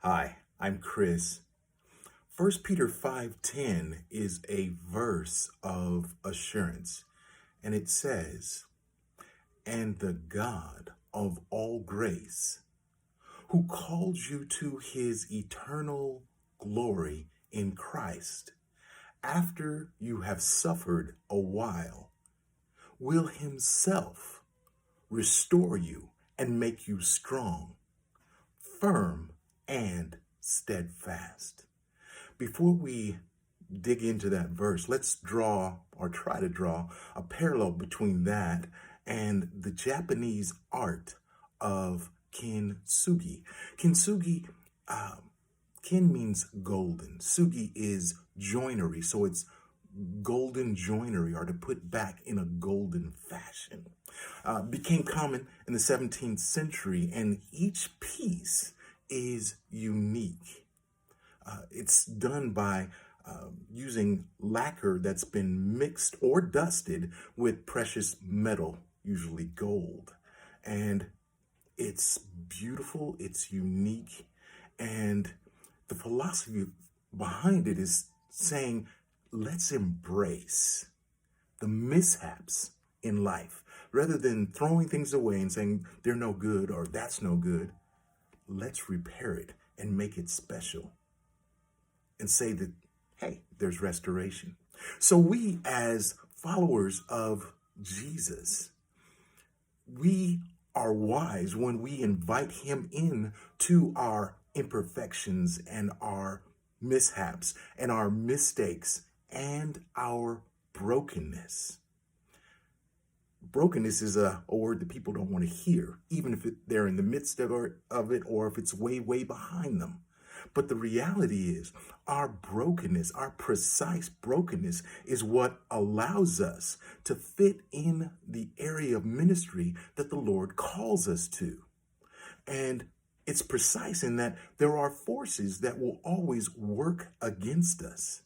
Hi, I'm Chris. First Peter 5:10 is a verse of assurance, and it says, "And the God of all grace, who called you to his eternal glory in Christ, after you have suffered a while, will himself restore you and make you strong, firm, and steadfast." Before we dig into that verse, let's draw or try to draw a parallel between that and the Japanese art of Kintsugi. Kintsugi, kin means golden. Tsugi is joinery, so it's golden joinery, or to put back in a golden fashion. Became common in the 17th century, and each piece is unique. It's done by using lacquer that's been mixed or dusted with precious metal, usually gold. And it's beautiful, it's unique, and the philosophy behind it is saying, let's embrace the mishaps in life. Rather than throwing things away and saying they're no good or that's no good, let's repair it and make it special and say that, hey, there's restoration. So we, as followers of Jesus, we are wise when we invite him in to our imperfections and our mishaps and our mistakes and our brokenness. Brokenness is a word that people don't want to hear, even if they're in the midst of it or if it's way, way behind them. But the reality is, our brokenness, our precise brokenness, is what allows us to fit in the area of ministry that the Lord calls us to. And it's precise in that there are forces that will always work against us.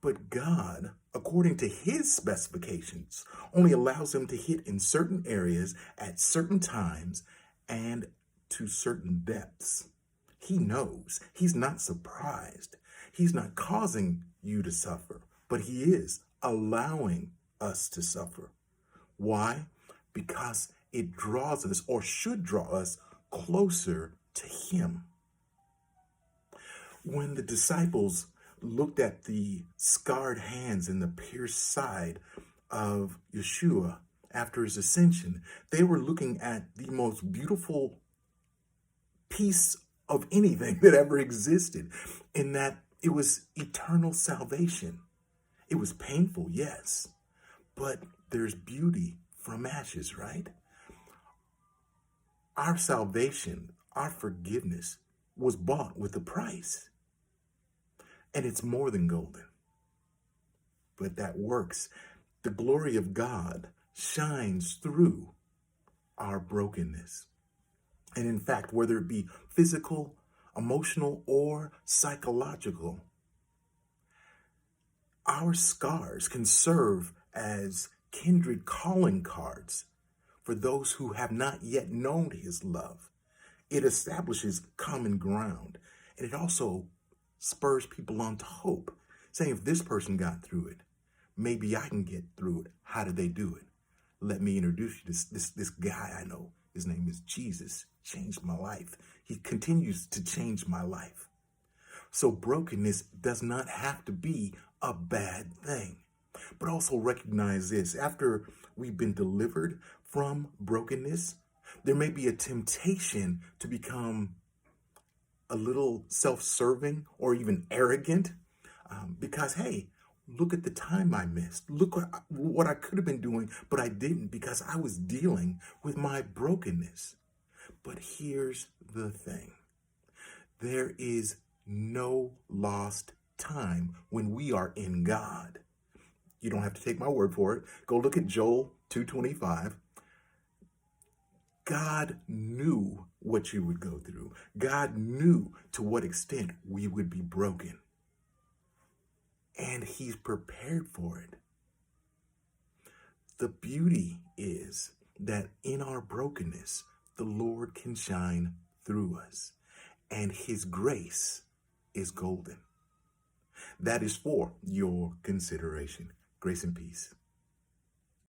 But God, according to his specifications, only allows them to hit in certain areas at certain times and to certain depths. He knows. He's not surprised. He's not causing you to suffer, but he is allowing us to suffer. Why? Because it draws us, or should draw us, closer to him. When the disciples looked at the scarred hands and the pierced side of Yeshua after his ascension, they were looking at the most beautiful piece of anything that ever existed, in that it was eternal salvation. It was painful, yes, but there's beauty from ashes, right? Our salvation, our forgiveness was bought with a price, and it's more than golden, but that works. The glory of God shines through our brokenness. And in fact, whether it be physical, emotional, or psychological, our scars can serve as kindred calling cards for those who have not yet known his love. It establishes common ground, and it also spurs people on to hope, saying, if this person got through it, maybe I can get through it. How did they do it? Let me introduce you to this guy I know. His name is Jesus. Changed my life. He continues to change my life. So brokenness does not have to be a bad thing. But also recognize this: after we've been delivered from brokenness, there may be a temptation to become a little self-serving or even arrogant, because, hey, look at the time I missed. Look what I could have been doing, but I didn't because I was dealing with my brokenness. But here's the thing. There is no lost time when we are in God. You don't have to take my word for it. Go look at Joel 2:25. God knew what you would go through. God knew to what extent we would be broken. And he's prepared for it. The beauty is that in our brokenness, the Lord can shine through us. and his grace is golden. That is for your consideration. Grace and peace.